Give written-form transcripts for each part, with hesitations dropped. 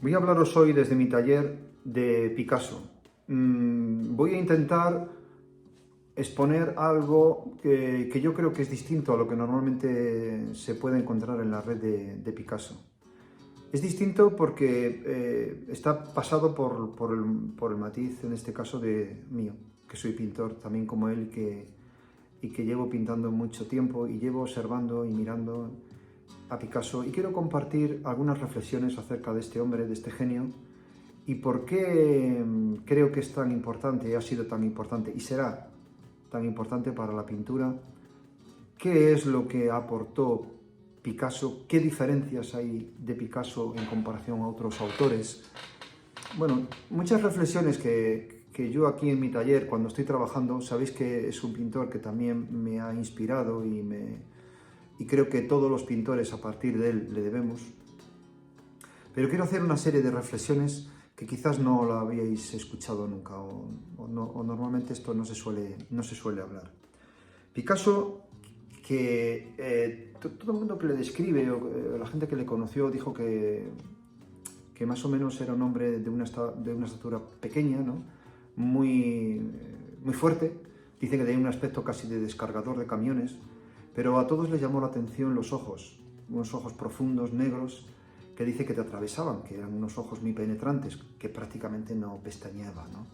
Voy a hablaros hoy desde mi taller de Picasso. Voy a intentar exponer algo que yo creo que es distinto a lo que normalmente se puede encontrar en la red de Picasso. Es distinto porque está pasado por el matiz, en este caso, de mío, que soy pintor también como él y que llevo pintando mucho tiempo y llevo observando y mirando a Picasso, y quiero compartir algunas reflexiones acerca de este hombre, de este genio, y por qué creo que es tan importante, ha sido tan importante y será tan importante para la pintura. ¿Qué es lo que aportó Picasso? ¿Qué diferencias hay de Picasso en comparación a otros autores? Bueno, muchas reflexiones que yo aquí en mi taller, cuando estoy trabajando, sabéis que es un pintor que también me ha inspirado y creo que todos los pintores a partir de él le debemos. Pero quiero hacer una serie de reflexiones que quizás no la habíais escuchado nunca o normalmente esto no se suele hablar. Picasso, que todo el mundo que le describe o la gente que le conoció dijo que más o menos era un hombre de una estatura pequeña, ¿no? muy fuerte. Dicen que tenía un aspecto casi de descargador de camiones, pero a todos les llamó la atención los ojos, unos ojos profundos, negros, que dice que te atravesaban, que eran unos ojos muy penetrantes, que prácticamente no pestañeaba, ¿no?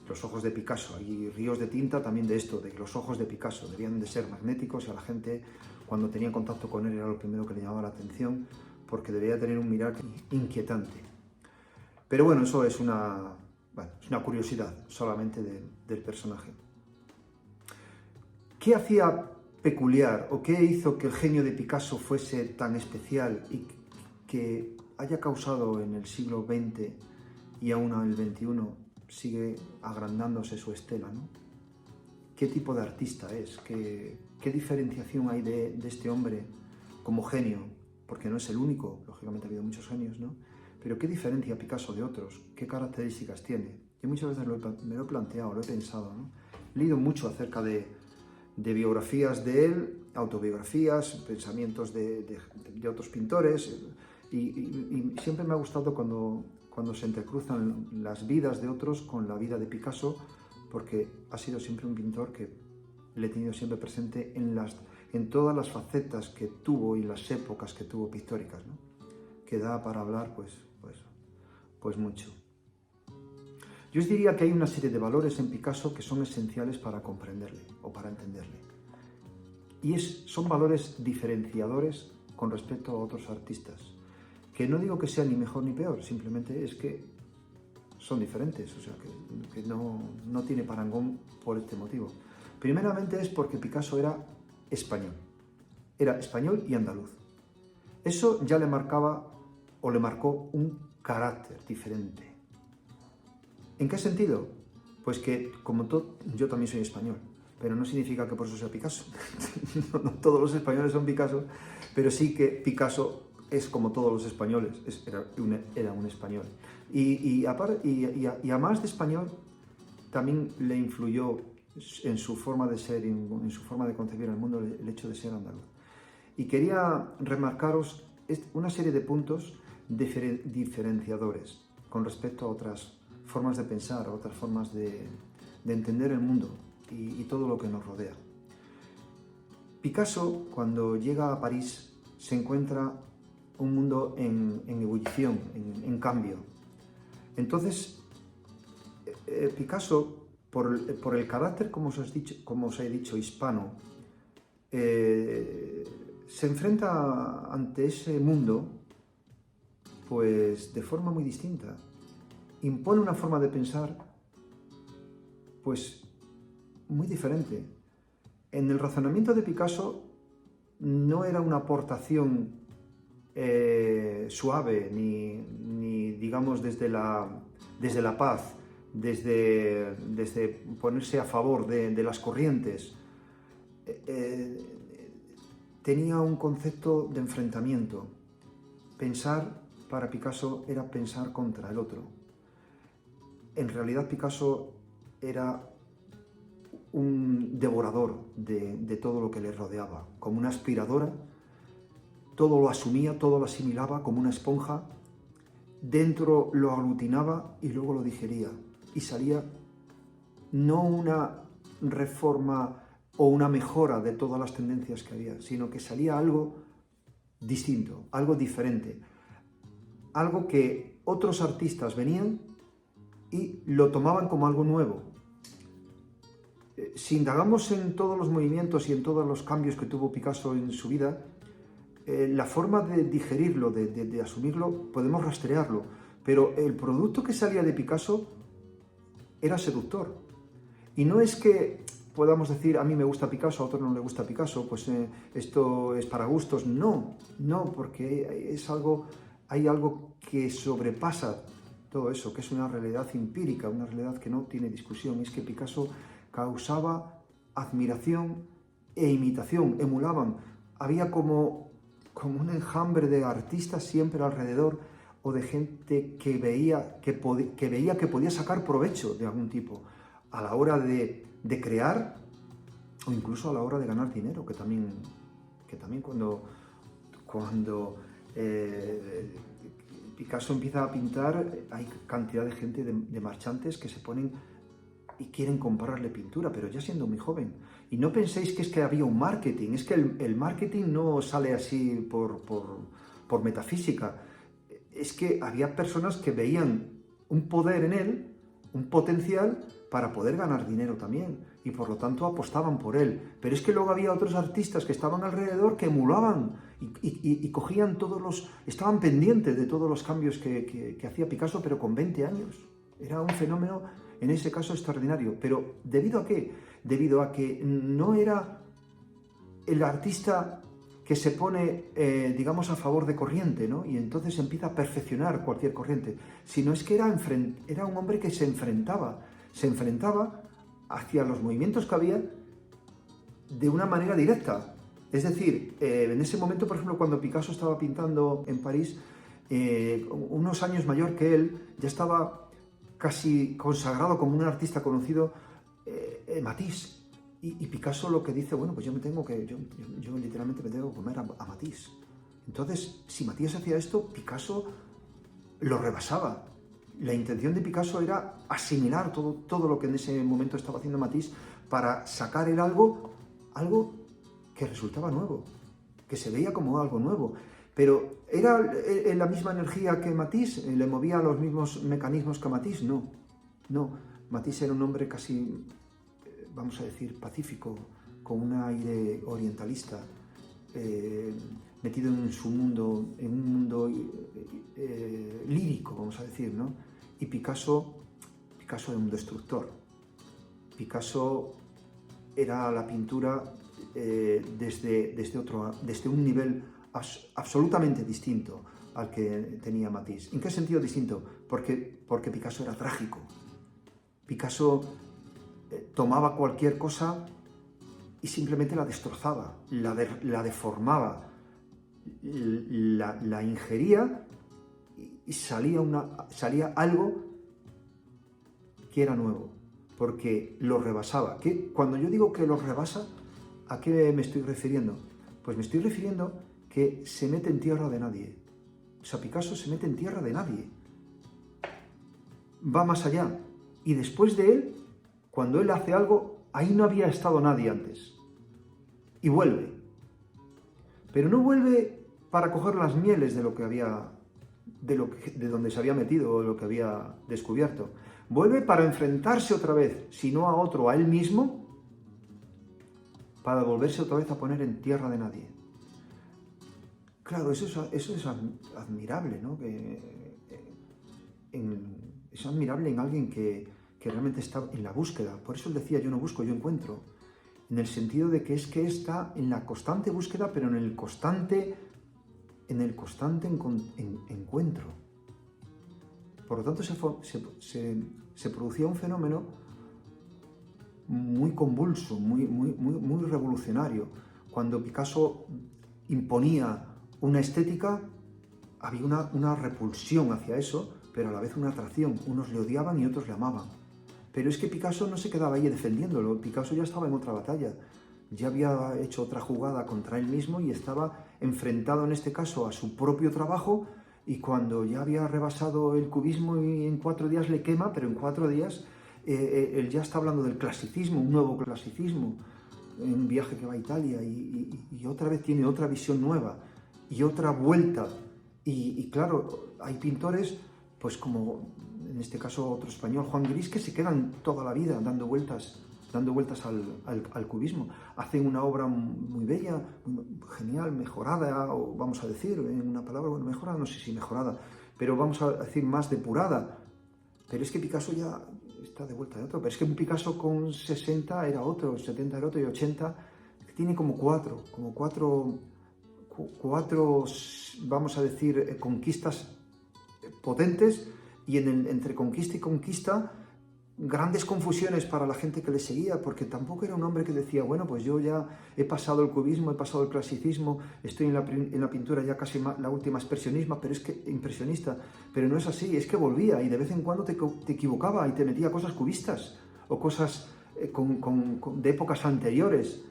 Los ojos de Picasso, hay ríos de tinta también de esto, de que los ojos de Picasso debían de ser magnéticos y a la gente cuando tenía contacto con él era lo primero que le llamaba la atención, porque debía tener un mirar inquietante. Pero bueno, eso es una curiosidad solamente del personaje. ¿Qué hacía peculiar o qué hizo que el genio de Picasso fuese tan especial y que haya causado en el siglo XX y aún en el XXI sigue agrandándose su estela, ¿no? ¿Qué tipo de artista es? ¿Qué diferenciación hay de este hombre como genio? Porque no es el único, lógicamente ha habido muchos genios, ¿no? Pero ¿qué diferencia Picasso de otros? ¿Qué características tiene? Yo muchas veces me lo he planteado, lo he pensado, ¿no? He leído mucho acerca de biografías de él, autobiografías, pensamientos de otros pintores, y siempre me ha gustado cuando se entrecruzan las vidas de otros con la vida de Picasso, porque ha sido siempre un pintor que le he tenido siempre presente en todas las facetas que tuvo y las épocas que tuvo pictóricas, ¿no? Que da para hablar pues mucho. Yo os diría que hay una serie de valores en Picasso que son esenciales para comprenderle o para entenderle. Y son valores diferenciadores con respecto a otros artistas. Que no digo que sea ni mejor ni peor, simplemente es que son diferentes, o sea, que no tiene parangón por este motivo. Primeramente es porque Picasso era español y andaluz. Eso ya le marcaba o le marcó un carácter diferente. ¿En qué sentido? Pues que, como yo también soy español, pero no significa que por eso sea Picasso. No todos los españoles son Picasso, pero sí que Picasso es como todos los españoles, era un español. Y a más de español, también le influyó en su forma de ser, en su forma de concebir el mundo, el hecho de ser andaluz. Y quería remarcaros una serie de puntos diferenciadores con respecto a otras formas de pensar, a otras formas de entender el mundo y todo lo que nos rodea. Picasso, cuando llega a París, se encuentra un mundo en ebullición, en cambio. Entonces, Picasso, por el carácter, como os he dicho, hispano, se enfrenta ante ese mundo pues de forma muy distinta. Impone una forma de pensar pues muy diferente. En el razonamiento de Picasso no era una aportación suave ni digamos desde la paz, desde ponerse a favor de las corrientes. Tenía un concepto de enfrentamiento. Pensar para Picasso era pensar contra el otro. En realidad Picasso era un devorador de todo lo que le rodeaba, como una aspiradora, todo lo asumía, todo lo asimilaba como una esponja dentro lo aglutinaba y luego lo digería. Y salía no una reforma o una mejora de todas las tendencias que había, sino que salía algo distinto, algo diferente, algo que otros artistas venían y lo tomaban como algo nuevo. Si indagamos en todos los movimientos y en todos los cambios que tuvo Picasso en su vida, la forma de digerirlo, de asumirlo, podemos rastrearlo, pero el producto que salía de Picasso era seductor. Y no es que podamos decir, a mí me gusta Picasso, a otro no le gusta Picasso, pues esto es para gustos. No, porque hay algo que sobrepasa todo eso, que es una realidad empírica, una realidad que no tiene discusión. Es que Picasso causaba admiración e imitación, emulaban. Había como un enjambre de artistas siempre alrededor, o de gente que veía que podía sacar provecho de algún tipo a la hora de crear, o incluso a la hora de ganar dinero, que también cuando Picasso empieza a pintar, hay cantidad de gente, de marchantes que se ponen y quieren comprarle pintura, pero ya siendo muy joven. Y no penséis que es que había un marketing, es que el marketing no sale así por metafísica. Es que había personas que veían un poder en él, un potencial para poder ganar dinero también, y por lo tanto apostaban por él. Pero es que luego había otros artistas que estaban alrededor que emulaban y cogían estaban pendientes de todos los cambios que hacía Picasso, pero con 20 años. Era un fenómeno, en ese caso, extraordinario. Pero ¿debido a qué? Debido a que no era el artista que se pone, digamos, a favor de corriente, ¿no? Y entonces empieza a perfeccionar cualquier corriente, sino es que era un hombre que se enfrentaba hacia los movimientos que había de una manera directa. Es decir, en ese momento, por ejemplo, cuando Picasso estaba pintando en París, unos años mayor que él, ya estaba casi consagrado como un artista conocido, Matisse. Y Picasso lo que dice, bueno, pues yo literalmente me tengo que comer a Matisse. Entonces, si Matisse hacía esto, Picasso lo rebasaba. La intención de Picasso era asimilar todo lo que en ese momento estaba haciendo Matisse para sacar algo que resultaba nuevo, que se veía como algo nuevo. Pero ¿era la misma energía que Matisse? ¿Le movía los mismos mecanismos que Matisse? No. Matisse era un hombre casi, vamos a decir, pacífico, con un aire orientalista, metido en un mundo lírico, vamos a decir, ¿no? Y Picasso era un destructor. Picasso era la pintura desde un nivel absolutamente distinto al que tenía Matisse. ¿En qué sentido distinto? Porque Picasso era trágico. Picasso tomaba cualquier cosa y simplemente la destrozaba, la deformaba, la ingería y salía algo que era nuevo, porque lo rebasaba. Cuando yo digo que lo rebasa, ¿a qué me estoy refiriendo? Pues me estoy refiriendo que se mete en tierra de nadie. O sea, Picasso se mete en tierra de nadie. Va más allá. Y después de él, cuando él hace algo, ahí no había estado nadie antes. Y vuelve. Pero no vuelve para coger las mieles de lo que había, de donde se había metido o de lo que había descubierto. Vuelve para enfrentarse otra vez, si no a otro, a él mismo, para volverse otra vez a poner en tierra de nadie. Claro, eso es admirable, ¿no? Es admirable en alguien que realmente está en la búsqueda. Por eso él decía, yo no busco, yo encuentro. En el sentido de que está en la constante búsqueda, pero en el constante encuentro. Por lo tanto, se producía un fenómeno muy convulso, muy revolucionario. Cuando Picasso imponía una estética, había una repulsión hacia eso, pero a la vez una atracción. Unos le odiaban y otros le amaban. Pero es que Picasso no se quedaba ahí defendiéndolo. Picasso ya estaba en otra batalla. Ya había hecho otra jugada contra él mismo y estaba enfrentado en este caso a su propio trabajo y cuando ya había rebasado el cubismo y en 4 días le quema, pero en 4 días él ya está hablando del clasicismo, un nuevo clasicismo, en un viaje que va a Italia y otra vez tiene otra visión nueva y otra vuelta. Y claro, hay pintores, pues como en este caso otro español, Juan Gris, que se quedan toda la vida dando vueltas al cubismo. Hacen una obra muy bella, muy genial, mejorada, o vamos a decir, en una palabra, bueno, mejorada, no sé si mejorada, pero vamos a decir más depurada. Pero es que Picasso ya está de vuelta de otro. Pero es que un Picasso con 60 era otro, 70 era otro y 80 tiene como cuatro, vamos a decir, conquistas potentes, y entre conquista y conquista grandes confusiones para la gente que le seguía, porque tampoco era un hombre que decía, bueno, pues yo ya he pasado el cubismo, he pasado el clasicismo, estoy en la pintura ya casi la última impresionista, pero no es así, es que volvía y de vez en cuando te equivocaba y te metía cosas cubistas o cosas de épocas anteriores,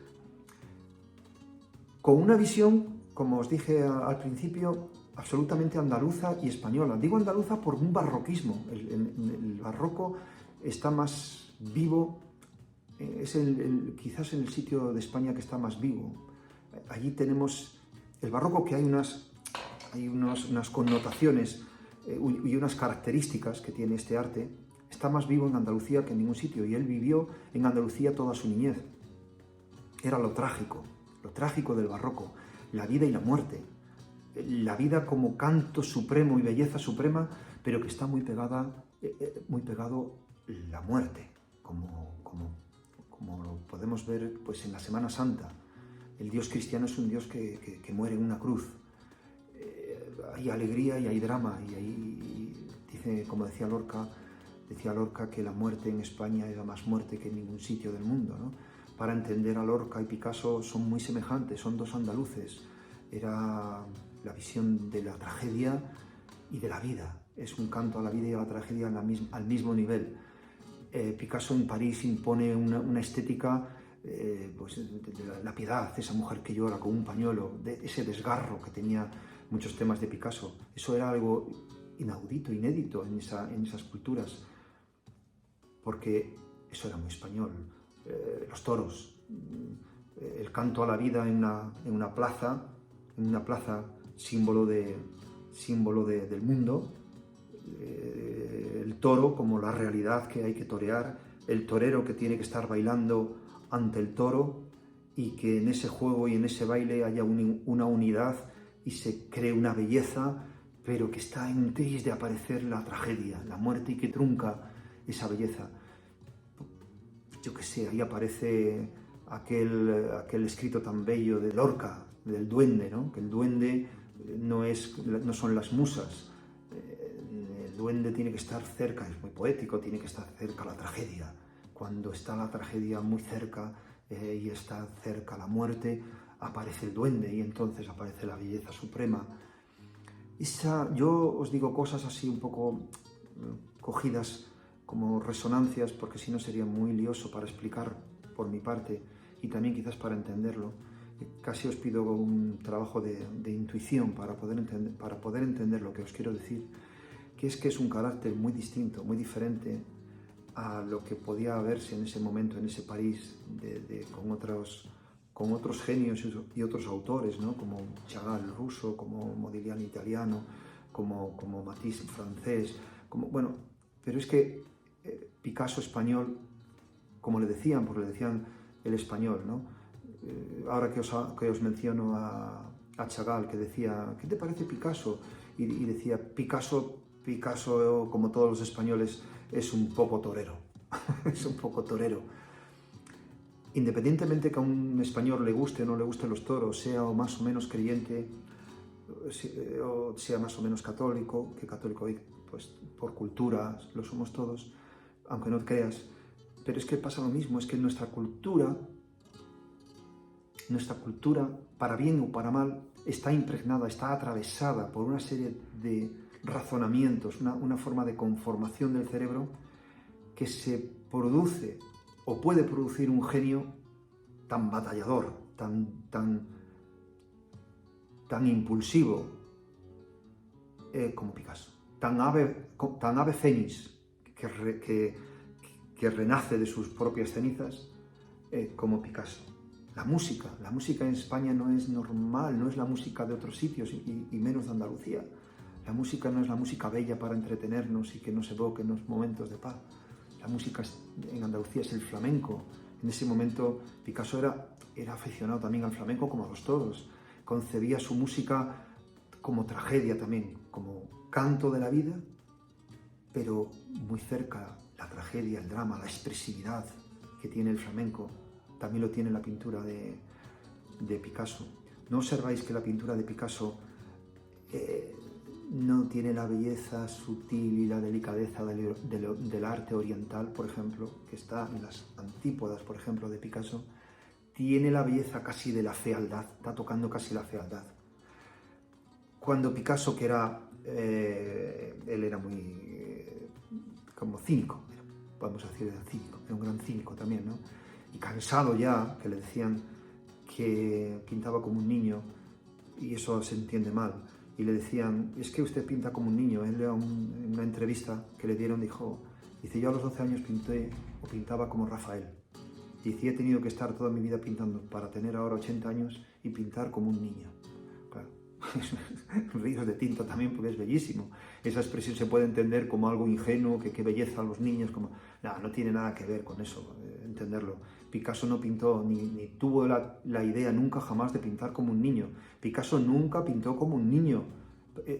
con una visión, como os dije al principio, absolutamente andaluza y española. Digo andaluza por un barroquismo. El barroco está más vivo, es quizás el sitio de España que está más vivo. Allí tenemos el barroco, que hay unas connotaciones y unas características que tiene este arte. Está más vivo en Andalucía que en ningún sitio, y él vivió en Andalucía toda su niñez. Era lo trágico del barroco, la vida y la muerte. La vida como canto supremo y belleza suprema, pero que está muy pegado la muerte, como lo podemos ver pues en la Semana Santa. El Dios cristiano es un Dios que muere en una cruz. Hay alegría y hay drama, dice, como decía Lorca que la muerte en España era más muerte que en ningún sitio del mundo, ¿no? Para entender a Lorca y Picasso son muy semejantes, son dos andaluces. Era la visión de la tragedia y de la vida. Es un canto a la vida y a la tragedia al mismo nivel. Picasso en París impone una estética pues, de la piedad, esa mujer que llora con un pañuelo, de ese desgarro que tenía muchos temas de Picasso. Eso era algo inaudito, inédito en esas culturas, porque eso era muy español. Los toros, el canto a la vida en una plaza, símbolo del mundo, el toro como la realidad que hay que torear, el torero que tiene que estar bailando ante el toro, y que en ese juego y en ese baile haya una unidad y se cree una belleza, pero que está en tris de aparecer la tragedia, la muerte, y que trunca esa belleza. Yo qué sé, ahí aparece aquel escrito tan bello de Lorca, del duende, ¿no? Que el duende no son las musas. El duende tiene que estar cerca, es muy poético, tiene que estar cerca la tragedia. Cuando está la tragedia muy cerca y está cerca la muerte, aparece el duende y entonces aparece la belleza suprema. Yo os digo cosas así un poco cogidas como resonancias, porque si no sería muy lioso para explicar por mi parte y también quizás para entenderlo. Casi os pido un trabajo de intuición para poder entender lo que os quiero decir, que es un carácter muy distinto, muy diferente a lo que podía verse en ese momento, en ese París, con otros genios y otros autores, ¿no? Como Chagall ruso, como Modigliani italiano, como Matisse francés, pero es que Picasso español, como le decían, porque le decían el español, ¿no? Ahora que os menciono a Chagall, que decía, ¿qué te parece Picasso? Y decía, Picasso, como todos los españoles, es un poco torero. Es un poco torero. Independientemente que a un español le guste o no le gusten los toros, sea o más o menos creyente, o sea más o menos católico, que católico pues por cultura lo somos todos, aunque no creas, pero es que pasa lo mismo, es que nuestra cultura, para bien o para mal, está impregnada, está atravesada por una serie de razonamientos, una forma de conformación del cerebro que se produce o puede producir un genio tan batallador, tan impulsivo, como Picasso. Tan ave fénix que renace de sus propias cenizas como Picasso. La música en España no es normal, no es la música de otros sitios y menos de Andalucía. La música no es la música bella para entretenernos y que nos evoque en los momentos de paz. La música en Andalucía es el flamenco. En ese momento Picasso era aficionado también al flamenco como a los toros. Concebía su música como tragedia también, como canto de la vida, pero muy cerca la tragedia, el drama, la expresividad que tiene el flamenco. También lo tiene la pintura de Picasso. ¿No observáis que la pintura de Picasso no tiene la belleza sutil y la delicadeza del arte oriental, por ejemplo, que está en las antípodas, por ejemplo, de Picasso? Tiene la belleza casi de la fealdad, está tocando casi la fealdad. Cuando Picasso, que él era muy como cínico, vamos a decir, era cínico, era un gran cínico también, ¿no? Y cansado ya, que le decían que pintaba como un niño, y eso se entiende mal, y le decían, es que usted pinta como un niño. Él en una entrevista que le dieron dice, yo a los 12 años pintaba como Rafael. Dice, he tenido que estar toda mi vida pintando para tener ahora 80 años y pintar como un niño. Claro, ríos de tinta también porque es bellísimo. Esa expresión se puede entender como algo ingenuo, que qué belleza a los niños, no tiene nada que ver con eso, entenderlo. Picasso no pintó, ni tuvo la idea nunca jamás de pintar como un niño. Picasso nunca pintó como un niño.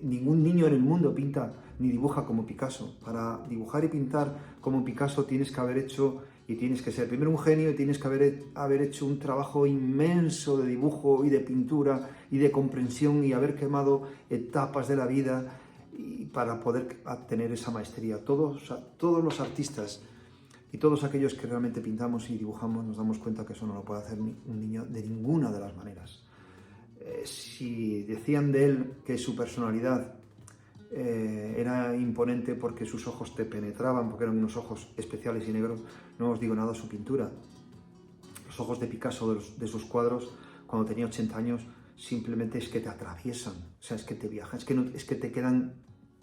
Ningún niño en el mundo pinta ni dibuja como Picasso. Para dibujar y pintar como Picasso tienes que haber hecho y tienes que ser primero un genio y tienes que haber hecho un trabajo inmenso de dibujo y de pintura y de comprensión y haber quemado etapas de la vida y para poder tener esa maestría. Todos los artistas y todos aquellos que realmente pintamos y dibujamos nos damos cuenta que eso no lo puede hacer un niño de ninguna de las maneras. Si decían de él que su personalidad era imponente porque sus ojos te penetraban, porque eran unos ojos especiales y negros, no os digo nada de su pintura. Los ojos de Picasso, de sus cuadros, cuando tenía 80 años, simplemente es que te atraviesan, o sea, es que te viajan, es que te quedan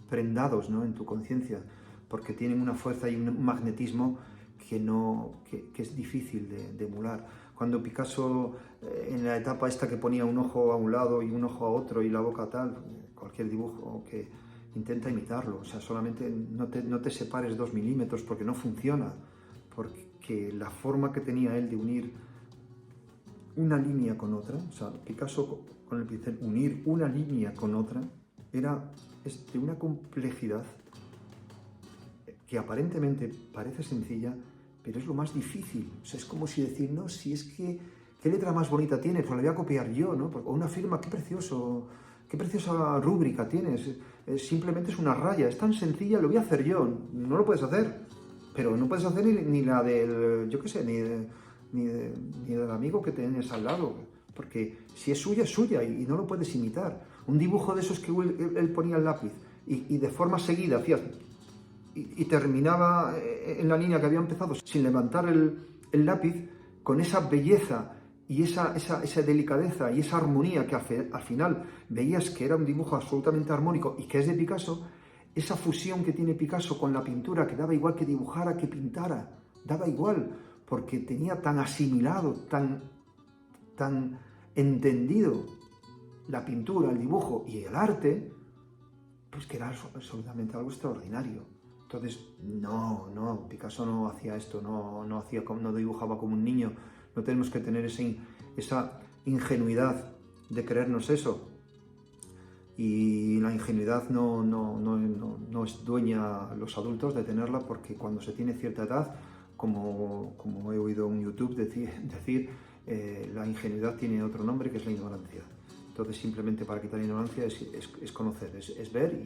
prendados, ¿no?, en tu conciencia, porque tienen una fuerza y un magnetismo que es difícil de emular. Cuando Picasso, en la etapa esta que ponía un ojo a un lado y un ojo a otro y la boca tal, cualquier dibujo que intenta imitarlo, o sea, solamente no te separes 2 milímetros porque no funciona, porque la forma que tenía él de unir una línea con otra, o sea, Picasso con el pincel, unir una línea con otra, es de una complejidad que aparentemente parece sencilla, pero es lo más difícil. O sea, es como si decir, no, si es que, ¿qué letra más bonita tienes? Pues la voy a copiar yo, ¿no? O una firma, qué preciosa rúbrica tienes. Simplemente es una raya, es tan sencilla, lo voy a hacer yo. No lo puedes hacer, pero no puedes hacer ni la del, yo qué sé, ni del amigo que tienes al lado, porque si es suya y no lo puedes imitar. Un dibujo de esos que él ponía el lápiz y de forma seguida hacías y terminaba en la línea que había empezado sin levantar el lápiz, con esa belleza y esa delicadeza y esa armonía que al final veías que era un dibujo absolutamente armónico y que es de Picasso. Esa fusión que tiene Picasso con la pintura, que daba igual que dibujara que pintara, daba igual, porque tenía tan asimilado, tan entendido la pintura, el dibujo y el arte, pues que era absolutamente algo extraordinario. Entonces, no, Picasso no hacía esto, no dibujaba como un niño. No tenemos que tener esa ingenuidad de creernos eso. Y la ingenuidad no es dueña los adultos de tenerla, porque cuando se tiene cierta edad, como he oído en YouTube decir la ingenuidad tiene otro nombre, que es la ignorancia. Entonces, simplemente para quitar la ignorancia es conocer, es ver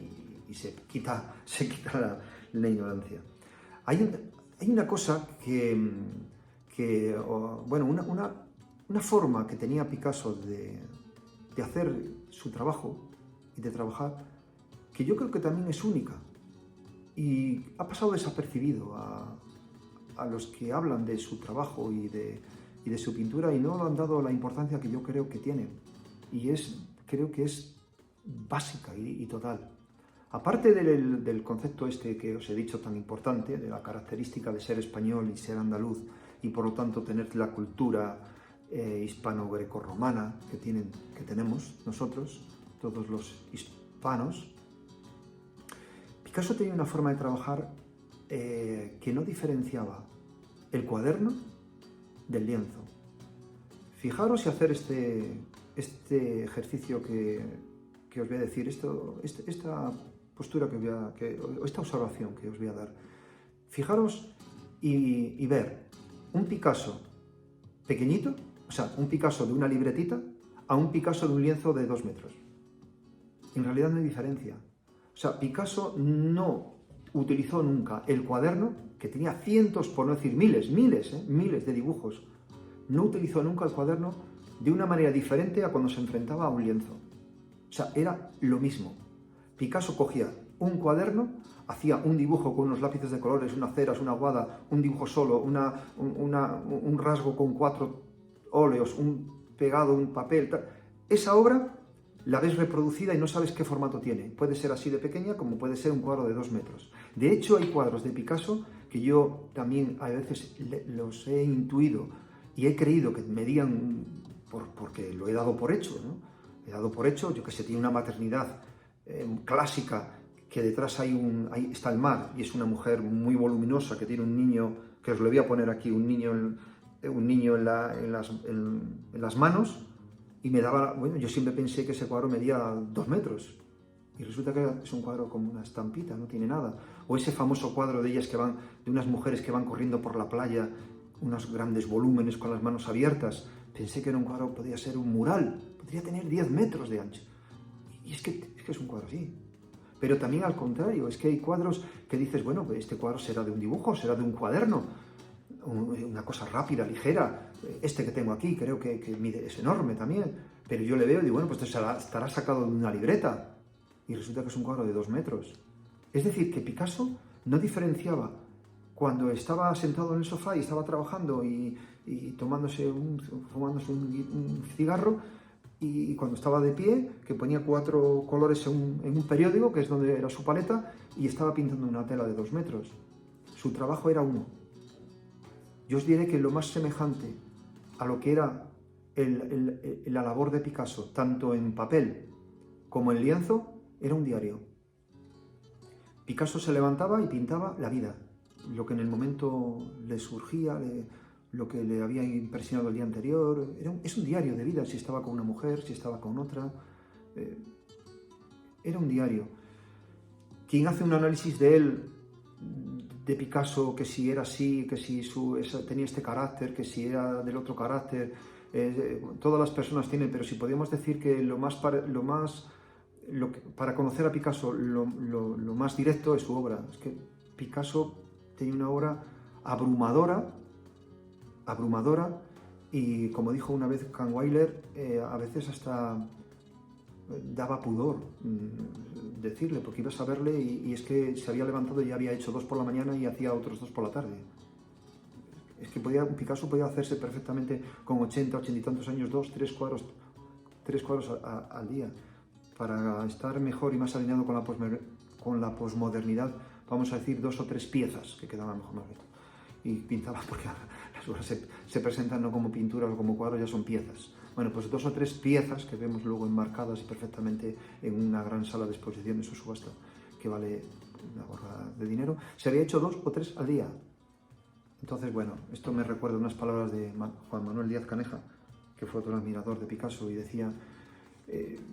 y se quita la ignorancia. Hay una cosa una forma que tenía Picasso de hacer su trabajo y de trabajar, que yo creo que también es única y ha pasado desapercibido a los que hablan de su trabajo y de su pintura, y no le han dado la importancia que yo creo que tiene, y creo que es básica y total. Aparte del concepto este que os he dicho tan importante, de la característica de ser español y ser andaluz, y por lo tanto tener la cultura hispano-grecorromana que tenemos nosotros, todos los hispanos, Picasso tenía una forma de trabajar que no diferenciaba el cuaderno del lienzo. Fijaros y hacer este ejercicio que os voy a decir, esta postura esta observación que os voy a dar. Fijaros y ver un Picasso pequeñito, o sea, un Picasso de una libretita, a un Picasso de un lienzo de 2 metros. En realidad no hay diferencia. O sea, Picasso no utilizó nunca el cuaderno, que tenía cientos, por no decir miles de dibujos. No utilizó nunca el cuaderno de una manera diferente a cuando se enfrentaba a un lienzo. O sea, era lo mismo. Picasso cogía un cuaderno, hacía un dibujo con unos lápices de colores, unas ceras, una aguada, un dibujo solo, un rasgo con 4 óleos, un pegado, un papel, tal. Esa obra la ves reproducida y no sabes qué formato tiene. Puede ser así de pequeña como puede ser un cuadro de 2 metros. De hecho, hay cuadros de Picasso que yo también a veces los he intuido y he creído que medían, porque lo he dado por hecho, ¿no? He dado por hecho, yo que sé, tiene una maternidad clásica, que detrás ahí está el mar y es una mujer muy voluminosa que tiene un niño, que os lo voy a poner aquí, un niño en las manos. Y me daba, bueno, yo siempre pensé que ese cuadro medía 2 metros. Y resulta que es un cuadro como una estampita, no tiene nada. O ese famoso cuadro de ellas de unas mujeres que van corriendo por la playa, unos grandes volúmenes con las manos abiertas. Pensé que era un cuadro, podría ser un mural, podría tener 10 metros de ancho. Y es que es un cuadro así. Pero también al contrario, es que hay cuadros que dices, bueno, pues este cuadro será de un dibujo, será de un cuaderno, una cosa rápida, ligera. Este que tengo aquí creo que es enorme también, pero yo le veo y digo, bueno, pues estará sacado de una libreta, y resulta que es un cuadro de 2 metros. Es decir, que Picasso no diferenciaba cuando estaba sentado en el sofá y estaba trabajando y fumándose un cigarro, y cuando estaba de pie, que ponía 4 colores en un periódico, que es donde era su paleta, y estaba pintando una tela de 2 metros. Su trabajo era uno. Yo os diré que lo más semejante a lo que era la labor de Picasso, tanto en papel como en lienzo, era un diario. Picasso se levantaba y pintaba la vida, lo que en el momento le surgía, lo que le había impresionado el día anterior. Es un diario de vida, si estaba con una mujer, si estaba con otra. Era un diario. Quien hace un análisis de Picasso, que si era así, que si tenía este carácter, que si era del otro carácter, todas las personas tienen, pero si podríamos decir que para conocer a Picasso lo más directo es su obra. Es que Picasso tenía una obra abrumadora, y como dijo una vez Kahnweiler, a veces hasta daba pudor decirle, porque ibas a verle y es que se había levantado y ya había hecho 2 por la mañana y hacía otros 2 por la tarde. Es que Picasso podía hacerse perfectamente con 80 y tantos años, 3 cuadros al día. Para estar mejor y más alineado con la posmodernidad, vamos a decir 2 o 3 piezas que quedaban mejor. Y pintaba, porque las obras se presentan no como pinturas o como cuadros, ya son piezas. Bueno, pues 2 o 3 piezas que vemos luego enmarcadas y perfectamente en una gran sala de exposiciones o subasta que vale una borrada de dinero. Se había hecho 2 o 3 al día. Entonces, bueno, esto me recuerda unas palabras de Juan Manuel Díaz Caneja, que fue otro admirador de Picasso, y decía,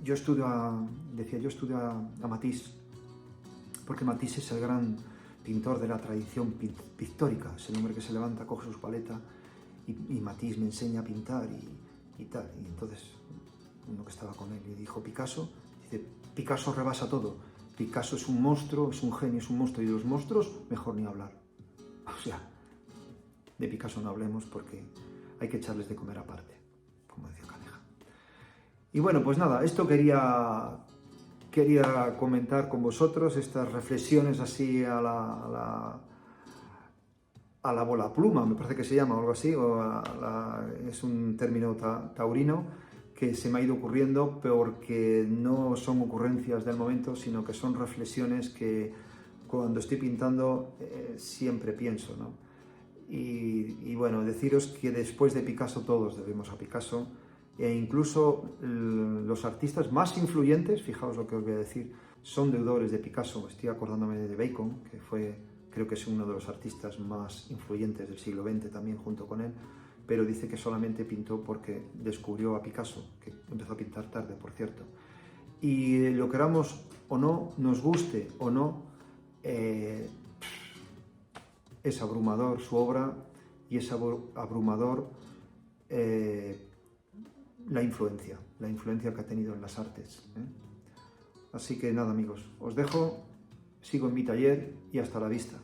yo estudio a Matisse, porque Matisse es el gran pintor de la tradición pictórica, es el hombre que se levanta, coge su paleta y Matisse me enseña a pintar y tal. Y entonces uno que estaba con él le dijo, Picasso rebasa todo. Picasso es un monstruo, es un genio, es un monstruo, y de los monstruos mejor ni hablar. O sea, de Picasso no hablemos porque hay que echarles de comer aparte, como decía Caneja. Y bueno, pues nada, esto quería comentar con vosotros, estas reflexiones así a la bola pluma, me parece que se llama, o algo así, es un término taurino que se me ha ido ocurriendo, porque no son ocurrencias del momento, sino que son reflexiones que cuando estoy pintando siempre pienso, ¿no? Y bueno, deciros que después de Picasso todos debemos a Picasso, e incluso los artistas más influyentes, fijaos lo que os voy a decir, son deudores de Picasso. Estoy acordándome de Bacon, que creo que es uno de los artistas más influyentes del siglo XX también junto con él, pero dice que solamente pintó porque descubrió a Picasso, que empezó a pintar tarde, por cierto. Y lo queramos o no, nos guste o no, es abrumador su obra, y es abrumador la influencia que ha tenido en las artes. Así que nada, amigos, os dejo, sigo en mi taller y hasta la vista.